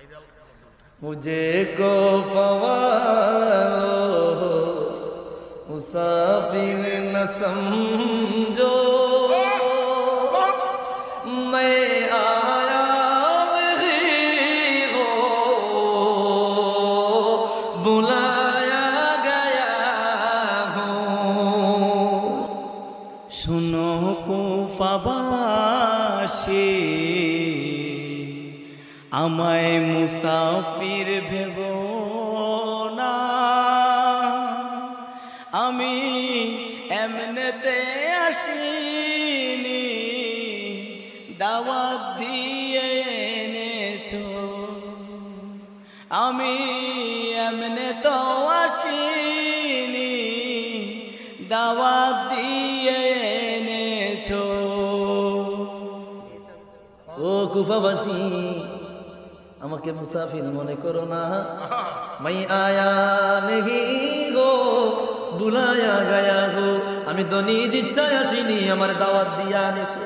मुझे को फवालो मुसाफिर न समझो मैं आया नहीं हो बुलाया गया हूँ सुनो কুফাবাসী আমায় মুসাফির ভেবো না আমি এমনেতে আসিনি দাওয়াত দিয়ে এনেছো আমি এমনে তো আসিনি দাওয়াত দিয়ে এনেছো ও কুফাবাসী আমাকে মুসাফির মনে করো না মাই আয়া নেহি গো বুলায়া গায়া গো আমি তো নিজ ইচ্ছায় আসিনি আমার দাওয়াত দিয়া আনিছো